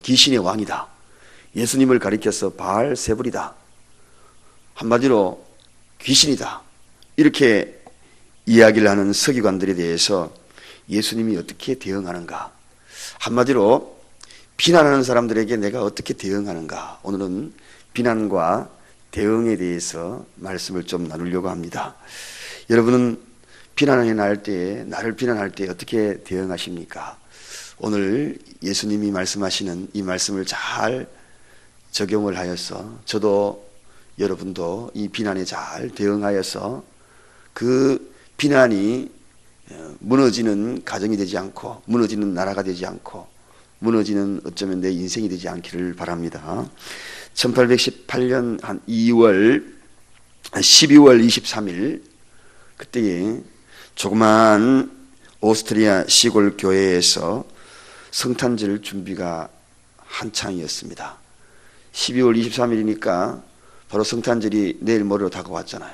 귀신의 왕이다. 예수님을 가리켜서 바알세불이다. 한마디로 귀신이다. 이렇게 이야기를 하는 서기관들에 대해서 예수님이 어떻게 대응하는가? 한마디로 비난하는 사람들에게 내가 어떻게 대응하는가? 오늘은 비난과 대응에 대해서 말씀을 좀 나누려고 합니다. 여러분은 나를 비난할 때 어떻게 대응하십니까? 오늘 예수님이 말씀하시는 이 말씀을 잘 적용을 하여서 저도 여러분도 이 비난에 잘 대응하여서 그 비난이 무너지는 가정이 되지 않고 무너지는 나라가 되지 않고 무너지는 어쩌면 내 인생이 되지 않기를 바랍니다. 1818년 한 12월 23일 그때에 조그만 오스트리아 시골 교회에서 성탄절 준비가 한창이었습니다. 12월 23일이니까 바로 성탄절이 내일 모레로 다가왔잖아요.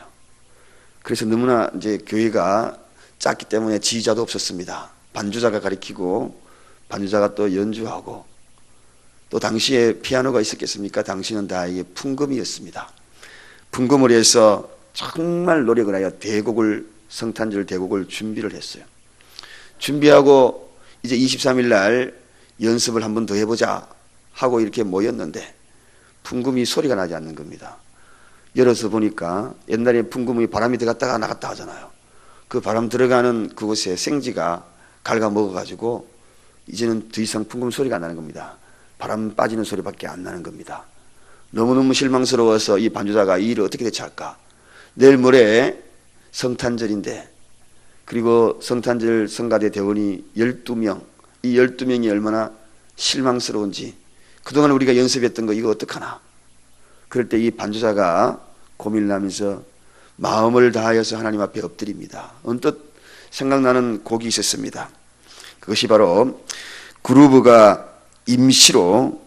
그래서 너무나 이제 교회가 작기 때문에 지휘자도 없었습니다. 반주자가 가르치고 반주자가 또 연주하고 또 당시에 피아노가 있었겠습니까? 당시는 다 이게 풍금이었습니다. 풍금을 해서 정말 노력을 하여 성탄절 대곡을 준비를 했어요. 준비하고 이제 23일 날 연습을 한 번 더 해보자 하고 이렇게 모였는데 풍금이 소리가 나지 않는 겁니다. 열어서 보니까 옛날에 풍금이 바람이 들어갔다가 나갔다 하잖아요. 그 바람 들어가는 그곳에 생지가 갉아먹어가지고 이제는 더 이상 풍금 소리가 안 나는 겁니다. 바람 빠지는 소리밖에 안 나는 겁니다. 너무너무 실망스러워서 이 반주자가 이 일을 어떻게 대처할까? 내일 모레 성탄절인데 그리고 성탄절 성가대 대원이 12명 이 12명이 얼마나 실망스러운지 그동안 우리가 연습했던 거 이거 어떡하나? 그럴 때 이 반주자가 고민을 하면서 마음을 다하여서 하나님 앞에 엎드립니다. 언뜻 생각나는 곡이 있었습니다. 그것이 바로 그루브가 임시로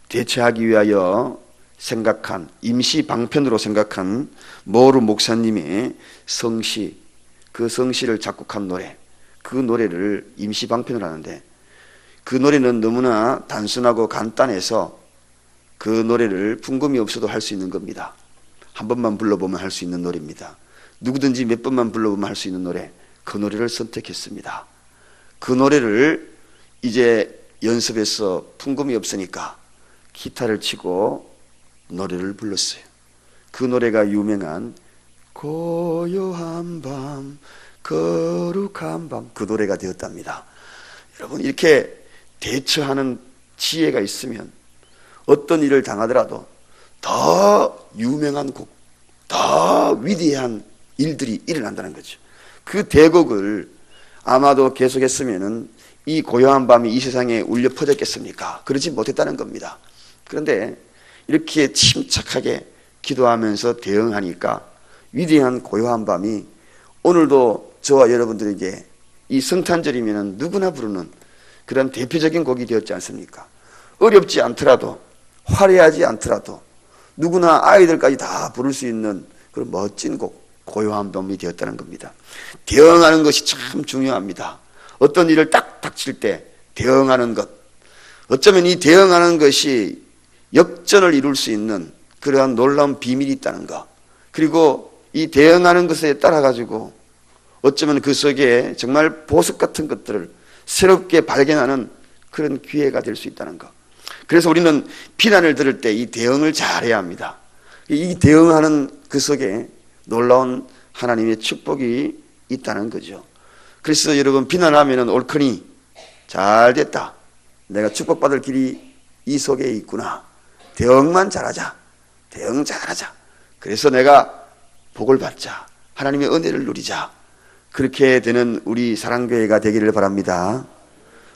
대체하기 위하여 생각한 임시 방편으로 생각한 모르 목사님의 성시 그 성시를 작곡한 노래 그 노래를 임시 방편을 하는데 그 노래는 너무나 단순하고 간단해서 그 노래를 풍금이 없어도 할 수 있는 겁니다. 한 번만 불러보면 할 수 있는 노래입니다. 누구든지 몇 번만 불러보면 할 수 있는 노래 그 노래를 선택했습니다. 그 노래를 이제 연습해서 풍금이 없으니까 기타를 치고 노래를 불렀어요. 그 노래가 유명한 고요한 밤 거룩한 밤 그 노래가 되었답니다. 여러분 이렇게 대처하는 지혜가 있으면 어떤 일을 당하더라도 더 유명한 곡, 더 위대한 일들이 일어난다는 거죠. 그 대곡을 아마도 계속했으면은 이 고요한 밤이 이 세상에 울려 퍼졌겠습니까? 그러지 못했다는 겁니다. 그런데 이렇게 침착하게 기도하면서 대응하니까 위대한 고요한 밤이 오늘도 저와 여러분들에게 이 성탄절이면 누구나 부르는 그런 대표적인 곡이 되었지 않습니까? 어렵지 않더라도 화려하지 않더라도 누구나 아이들까지 다 부를 수 있는 그런 멋진 곡 고요한 밤이 되었다는 겁니다. 대응하는 것이 참 중요합니다. 어떤 일을 딱 닥칠 때 대응하는 것 어쩌면 이 대응하는 것이 역전을 이룰 수 있는 그러한 놀라운 비밀이 있다는 것 그리고 이 대응하는 것에 따라 가지고 어쩌면 그 속에 정말 보석 같은 것들을 새롭게 발견하는 그런 기회가 될 수 있다는 것. 그래서 우리는 비난을 들을 때 이 대응을 잘해야 합니다. 이 대응하는 그 속에 놀라운 하나님의 축복이 있다는 거죠. 그래서 여러분 비난하면 옳거니 잘 됐다. 내가 축복받을 길이 이 속에 있구나. 대응만 잘하자. 대응 잘하자. 그래서 내가 복을 받자. 하나님의 은혜를 누리자. 그렇게 되는 우리 사랑교회가 되기를 바랍니다.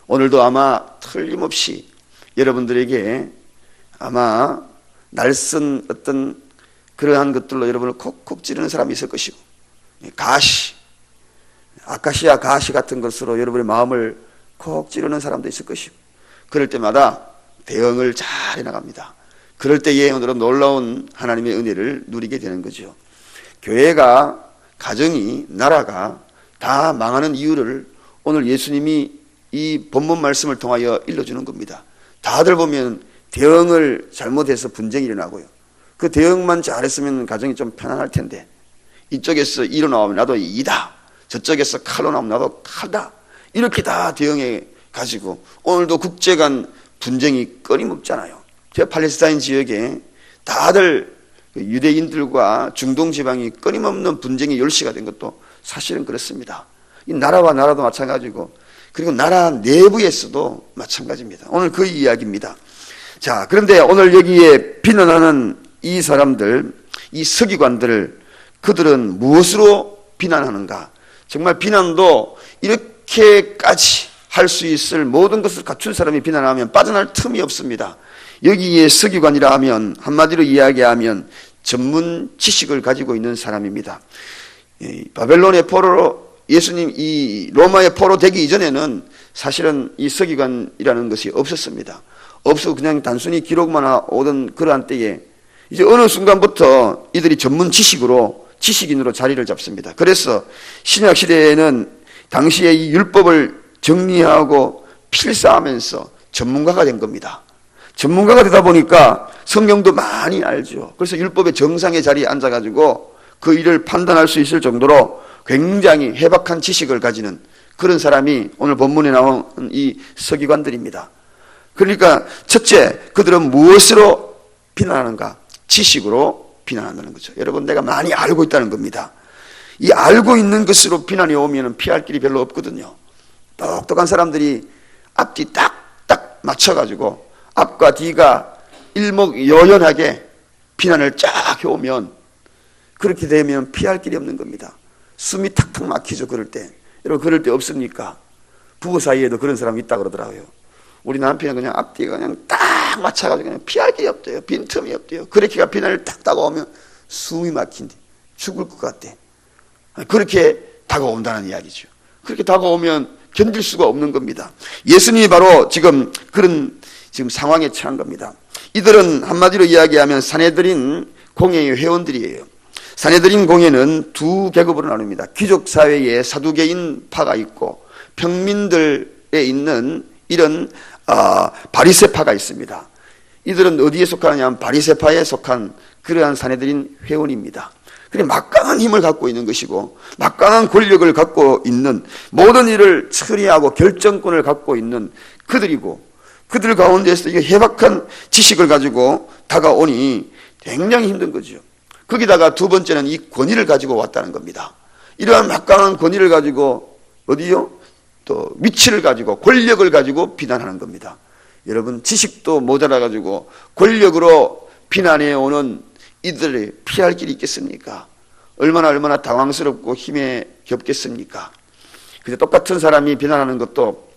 오늘도 아마 틀림없이 여러분들에게 아마 날선 어떤 그러한 것들로 여러분을 콕콕 찌르는 사람이 있을 것이고 아카시아 가시 같은 것으로 여러분의 마음을 콕 찌르는 사람도 있을 것이고 그럴 때마다 대응을 잘 해나갑니다. 그럴 때에 오늘은 놀라운 하나님의 은혜를 누리게 되는 거죠. 교회가 가정이 나라가 다 망하는 이유를 오늘 예수님이 이 본문 말씀을 통하여 일러주는 겁니다. 다들 보면 대응을 잘못해서 분쟁이 일어나고요. 그 대응만 잘했으면 가정이 좀 편안할 텐데, 이쪽에서 이로 나오면 나도 이다, 저쪽에서 칼로 나오면 나도 칼다, 이렇게 다 대응해 가지고 오늘도 국제 간 분쟁이 끊임없잖아요. 저 팔레스타인 지역에 다들 유대인들과 중동 지방이 끊임없는 분쟁의 열시가 된 것도 사실은 그렇습니다. 이 나라와 나라도 마찬가지고, 그리고 나라 내부에서도 마찬가지입니다. 오늘 그 이야기입니다. 자, 그런데 오늘 여기에 비난하는 이 사람들, 이 서기관들을 그들은 무엇으로 비난하는가? 정말 비난도 이렇게까지 할 수 있을 모든 것을 갖춘 사람이 비난하면 빠져날 틈이 없습니다. 여기에 서기관이라 하면 한마디로 이야기하면 전문 지식을 가지고 있는 사람입니다. 바벨론의 포로로 예수님 이 로마의 포로 되기 이전에는 사실은 이 서기관이라는 것이 없었습니다. 없어 그냥 단순히 기록만 오던 그러한 때에 이제 어느 순간부터 이들이 전문 지식인으로 자리를 잡습니다. 그래서 신약 시대에는 당시에 이 율법을 정리하고 필사하면서 전문가가 된 겁니다. 전문가가 되다 보니까 성경도 많이 알죠. 그래서 율법의 정상의 자리에 앉아가지고 그 일을 판단할 수 있을 정도로 굉장히 해박한 지식을 가지는 그런 사람이 오늘 본문에 나온 이 서기관들입니다. 그러니까 첫째, 그들은 무엇으로 비난하는가? 지식으로 비난한다는 거죠. 여러분, 내가 많이 알고 있다는 겁니다. 이 알고 있는 것으로 비난이 오면 피할 길이 별로 없거든요. 똑똑한 사람들이 앞뒤 딱딱 맞춰가지고 앞과 뒤가 일목요연하게 비난을 쫙 해오면, 그렇게 되면 피할 길이 없는 겁니다. 숨이 탁탁 막히죠. 그럴 때. 여러분, 그럴 때 없습니까? 부부 사이에도 그런 사람이 있다 그러더라고요. 우리 남편은 그냥 앞뒤가 그냥 딱 맞춰가지고 그냥 피할 길이 없대요. 빈틈이 없대요. 그렇게가 비난을 딱 다가오면 숨이 막힌대. 죽을 것 같대. 그렇게 다가온다는 이야기죠. 그렇게 다가오면 견딜 수가 없는 겁니다. 예수님이 바로 지금 그런 상황에 처한 겁니다. 이들은 한마디로 이야기하면 사내들인 공회의 회원들이에요. 사내들인 공회는 두 계급으로 나눕니다. 귀족 사회에 사두개인 파가 있고 평민들에 있는 이런 바리새파가 있습니다. 이들은 어디에 속하느냐 하면 바리새파에 속한 그러한 사내들인 회원입니다. 그래 막강한 힘을 갖고 있는 것이고 막강한 권력을 갖고 있는, 모든 일을 처리하고 결정권을 갖고 있는 그들이고, 그들 가운데서 이 해박한 지식을 가지고 다가오니 굉장히 힘든 거죠. 거기다가 두 번째는 이 권위를 가지고 왔다는 겁니다. 이러한 막강한 권위를 가지고 어디요? 또 위치를 가지고 권력을 가지고 비난하는 겁니다. 여러분, 지식도 모자라 가지고 권력으로 비난해 오는 이들이 피할 길이 있겠습니까? 얼마나 당황스럽고 힘에 겹겠습니까? 그래서 똑같은 사람이 비난하는 것도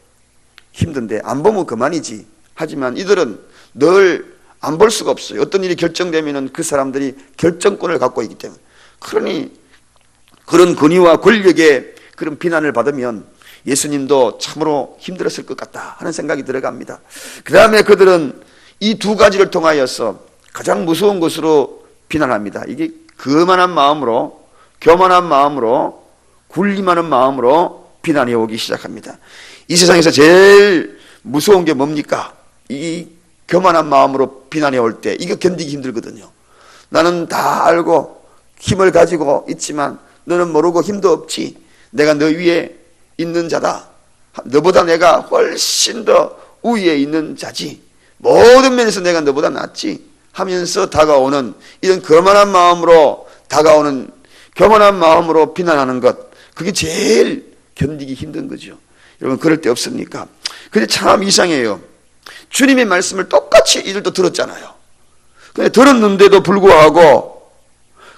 힘든데 안 보면 그만이지. 하지만 이들은 늘 안 볼 수가 없어요. 어떤 일이 결정되면 그 사람들이 결정권을 갖고 있기 때문에. 그러니 그런 권위와 권력의 그런 비난을 받으면 예수님도 참으로 힘들었을 것 같다 하는 생각이 들어갑니다. 그 다음에 그들은 이 두 가지를 통하여서 가장 무서운 것으로 비난합니다. 이게 거만한 마음으로, 교만한 마음으로, 군림하는 마음으로 비난해 오기 시작합니다. 이 세상에서 제일 무서운 게 뭡니까? 이 교만한 마음으로 비난해 올 때 이거 견디기 힘들거든요. 나는 다 알고 힘을 가지고 있지만 너는 모르고 힘도 없지. 내가 너 위에 있는 자다. 너보다 내가 훨씬 더 우위에 있는 자지. 모든 면에서 내가 너보다 낫지 하면서 다가오는 이런 거만한 마음으로 다가오는, 교만한 마음으로 비난하는 것, 그게 제일 견디기 힘든 거죠. 여러분, 그럴 때 없습니까? 근데 참 이상해요. 주님의 말씀을 똑같이 이들도 들었잖아요. 근데 들었는데도 불구하고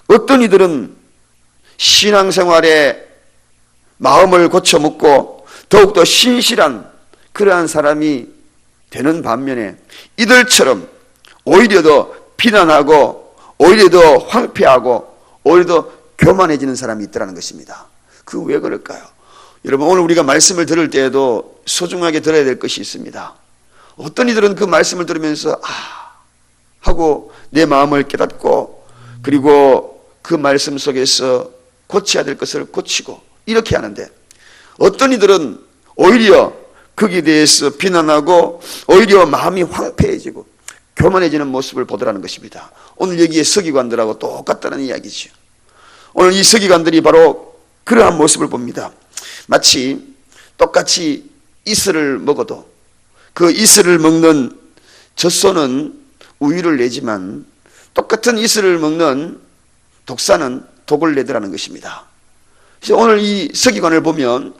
어떤 이들은 신앙생활에 마음을 고쳐먹고 더욱더 신실한 그러한 사람이 되는 반면에 이들처럼 오히려 더 비난하고 오히려 더 황폐하고 오히려 더 교만해지는 사람이 있다는 것입니다. 그 왜 그럴까요? 여러분, 오늘 우리가 말씀을 들을 때에도 소중하게 들어야 될 것이 있습니다. 어떤 이들은 그 말씀을 들으면서 하고 내 마음을 깨닫고, 그리고 그 말씀 속에서 고쳐야 될 것을 고치고 이렇게 하는데, 어떤 이들은 오히려 거기에 대해서 비난하고 오히려 마음이 황폐해지고 교만해지는 모습을 보더라는 것입니다. 오늘 여기에 서기관들하고 똑같다는 이야기죠. 오늘 이 서기관들이 바로 그러한 모습을 봅니다. 마치 똑같이 이슬을 먹어도 그 이슬을 먹는 젖소는 우유를 내지만 똑같은 이슬을 먹는 독사는 독을 내더라는 것입니다. 그래서 오늘 이 서기관을 보면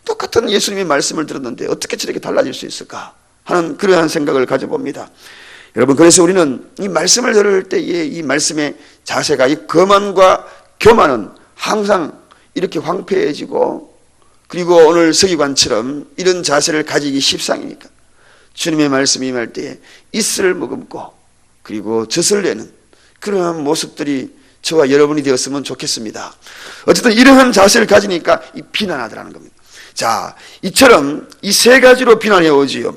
똑같은 예수님의 말씀을 들었는데 어떻게 저렇게 달라질 수 있을까 하는 그러한 생각을 가져봅니다. 여러분, 그래서 우리는 이 말씀을 들을 때에 이 말씀의 자세가, 이 거만과 교만은 항상 이렇게 황폐해지고, 그리고 오늘 서기관처럼 이런 자세를 가지기 십상이니까 주님의 말씀이 임할 때에 이슬을 머금고 그리고 젖을 내는 그러한 모습들이 저와 여러분이 되었으면 좋겠습니다. 어쨌든 이러한 자세를 가지니까 이 비난하더라는 겁니다. 자, 이처럼 이 세 가지로 비난해 오지요.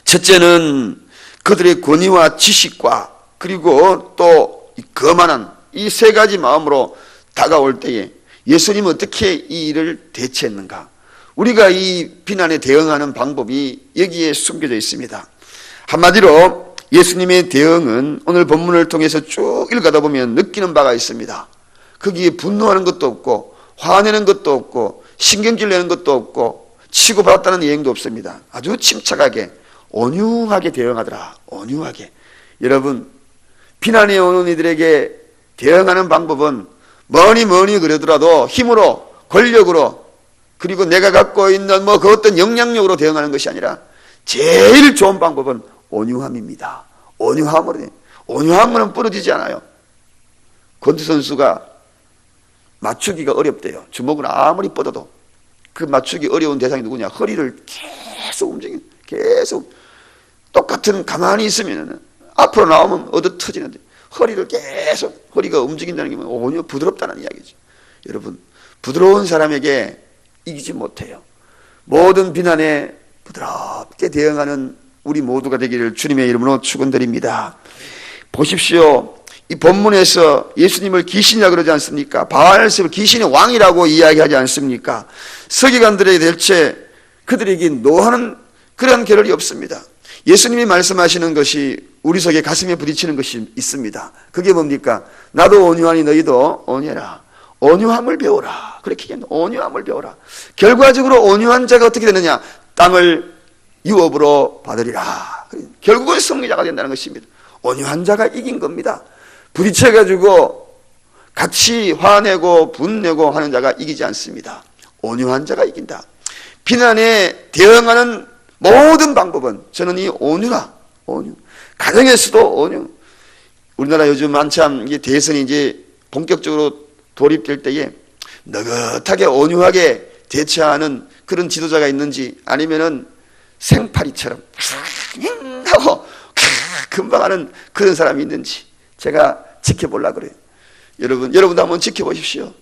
첫째는 그들의 권위와 지식과 그리고 또 이 거만한 이 세 가지 마음으로 다가올 때에 예수님은 어떻게 이 일을 대처했는가? 우리가 이 비난에 대응하는 방법이 여기에 숨겨져 있습니다. 한마디로 예수님의 대응은 오늘 본문을 통해서 쭉 읽어다 보면 느끼는 바가 있습니다. 거기에 분노하는 것도 없고 화내는 것도 없고 신경질 내는 것도 없고 치고받았다는 예행도 없습니다. 아주 침착하게 온유하게 대응하더라. 온유하게. 여러분, 비난에 오는 이들에게 대응하는 방법은 뭐니 그러더라도 힘으로, 권력으로, 그리고 내가 갖고 있는 그 어떤 영향력으로 대응하는 것이 아니라 제일 좋은 방법은 온유함입니다. 온유함은 부러지지 않아요. 권투 선수가 맞추기가 어렵대요. 주먹을 아무리 뻗어도 그 맞추기 어려운 대상이 누구냐? 허리를 계속 계속 똑같은 가만히 있으면 앞으로 나오면 얻어 터지는데 허리를 계속, 허리가 움직인다는 게 오히려 부드럽다는 이야기죠. 여러분, 부드러운 사람에게 이기지 못해요. 모든 비난에 부드럽게 대응하는 우리 모두가 되기를 주님의 이름으로 축원드립니다. 보십시오. 이 본문에서 예수님을 귀신이라고 그러지 않습니까? 바알세불 귀신의 왕이라고 이야기하지 않습니까? 서기관들에게 대체 그들에게 노하는 그런 겨를이 없습니다. 예수님이 말씀하시는 것이 우리 속에 가슴에 부딪히는 것이 있습니다. 그게 뭡니까? 나도 온유하니 너희도 온유해라. 온유함을 배워라. 그렇게 얘기합니다. 온유함을 배워라. 결과적으로 온유한 자가 어떻게 되느냐? 땅을 유업으로 받으리라. 결국은 승리자가 된다는 것입니다. 온유한 자가 이긴 겁니다. 부딪혀가지고 같이 화내고 분내고 하는 자가 이기지 않습니다. 온유한 자가 이긴다. 비난에 대응하는 모든 방법은 저는 이 온유. 가정에서도 온유. 우리나라 요즘 한참 대선이 이제 본격적으로 돌입될 때에 느긋하게 온유하게 대처하는 그런 지도자가 있는지, 아니면은 생파리처럼 하고 금방 하는 그런 사람이 있는지 제가 지켜보려고 그래요. 여러분도 한번 지켜보십시오.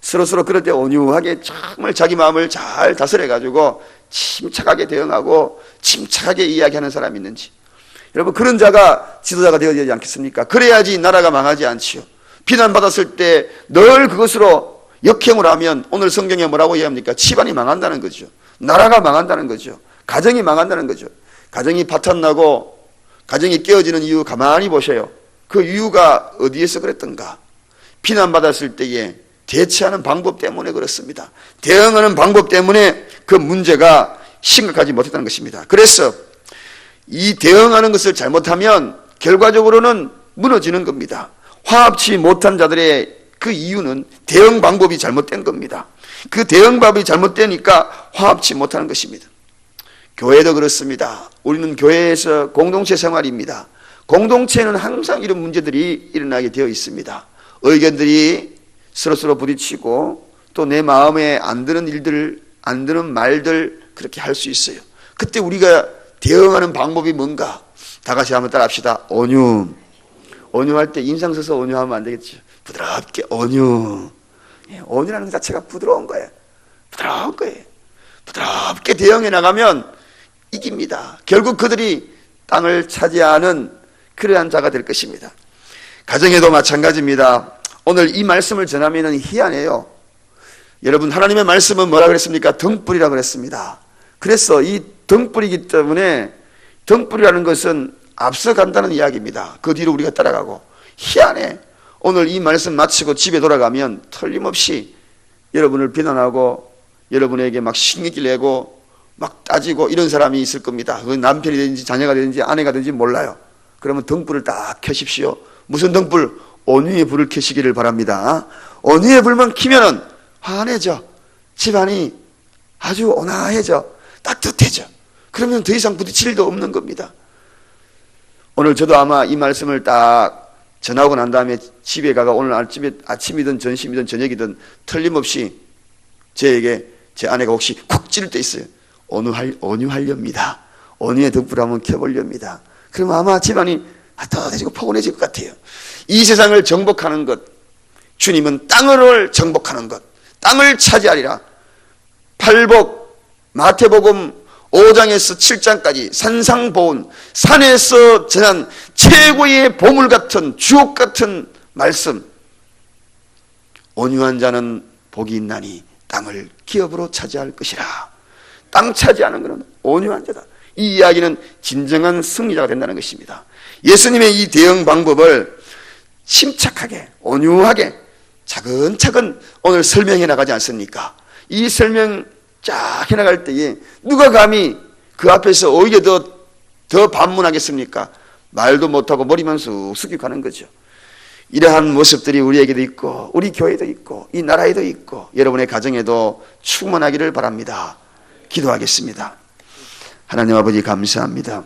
서로 그럴 때 온유하게 정말 자기 마음을 잘 다스려가지고 침착하게 대응하고 침착하게 이야기하는 사람이 있는지. 여러분, 그런 자가 지도자가 되어야 되지 않겠습니까? 그래야지 나라가 망하지 않지요. 비난받았을 때 늘 그것으로 역행을 하면 오늘 성경에 뭐라고 이야기합니까? 집안이 망한다는 거죠. 나라가 망한다는 거죠. 가정이 망한다는 거죠. 가정이 파탄나고 가정이 깨어지는 이유 가만히 보셔요. 그 이유가 어디에서 그랬던가? 비난받았을 때에 대처하는 방법 때문에 그렇습니다. 대응하는 방법 때문에 그 문제가 심각하지 못했다는 것입니다. 그래서 이 대응하는 것을 잘못하면 결과적으로는 무너지는 겁니다. 화합치 못한 자들의 그 이유는 대응 방법이 잘못된 겁니다. 그 대응 방법이 잘못되니까 화합치 못하는 것입니다. 교회도 그렇습니다. 우리는 교회에서 공동체 생활입니다. 공동체는 항상 이런 문제들이 일어나게 되어 있습니다. 의견들이 서로 부딪히고 또 내 마음에 안 드는 일들, 안 드는 말들 그렇게 할 수 있어요. 그때 우리가 대응하는 방법이 뭔가? 다 같이 한번 따라합시다. 온유할 때 인상 써서 온유하면 안 되겠죠. 부드럽게 온유. 온유라는 것 자체가 부드러운 거예요. 부드러운 거예요. 부드럽게 대응해 나가면 이깁니다. 결국 그들이 땅을 차지하는 그러한 자가 될 것입니다. 가정에도 마찬가지입니다. 오늘 이 말씀을 전하면 희한해요. 여러분, 하나님의 말씀은 뭐라 그랬습니까? 등불이라 그랬습니다. 그래서 이 등불이기 때문에 등불이라는 것은 앞서간다는 이야기입니다. 그 뒤로 우리가 따라가고, 희한해. 오늘 이 말씀 마치고 집에 돌아가면 틀림없이 여러분을 비난하고 여러분에게 막 신경질 내고 막 따지고 이런 사람이 있을 겁니다. 그 남편이 되든지 자녀가 되든지 아내가 되든지 몰라요. 그러면 등불을 딱 켜십시오. 무슨 등불? 온유의 불을 켜시기를 바랍니다. 온유의 불만 켜면은 환해져. 집안이 아주 온화해져. 따뜻해져. 그러면 더 이상 부딪힐 일도 없는 겁니다. 오늘 저도 아마 이 말씀을 딱 전하고 난 다음에 집에 가가 오늘 아침이든 점심이든 저녁이든 틀림없이 저에게 제 아내가 혹시 쿡 찌를 때 있어요. 온유하렵니다. 온유의 등불 한번 켜보렵니다. 그러면 아마 집안이 따뜻해지고 포근해질 것 같아요. 이 세상을 정복하는 것, 주님은 땅을 정복하는 것, 땅을 차지하리라. 팔복, 마태복음 5장에서 7장까지 산상보훈, 산에서 전한 최고의 보물 같은 주옥 같은 말씀. 온유한 자는 복이 있나니 땅을 기업으로 차지할 것이라. 땅 차지하는 것은 온유한 자다. 이 이야기는 진정한 승리자가 된다는 것입니다. 예수님의 이 대응 방법을 침착하게 온유하게 차근차근 오늘 설명해 나가지 않습니까? 이 설명 쫙 해나갈 때에 누가 감히 그 앞에서 오히려 더 반문하겠습니까? 말도 못하고 머리만 쑥 숙이고 가는 거죠. 이러한 모습들이 우리에게도 있고 우리 교회도 있고 이 나라에도 있고 여러분의 가정에도 충만하기를 바랍니다. 기도하겠습니다. 하나님 아버지 감사합니다.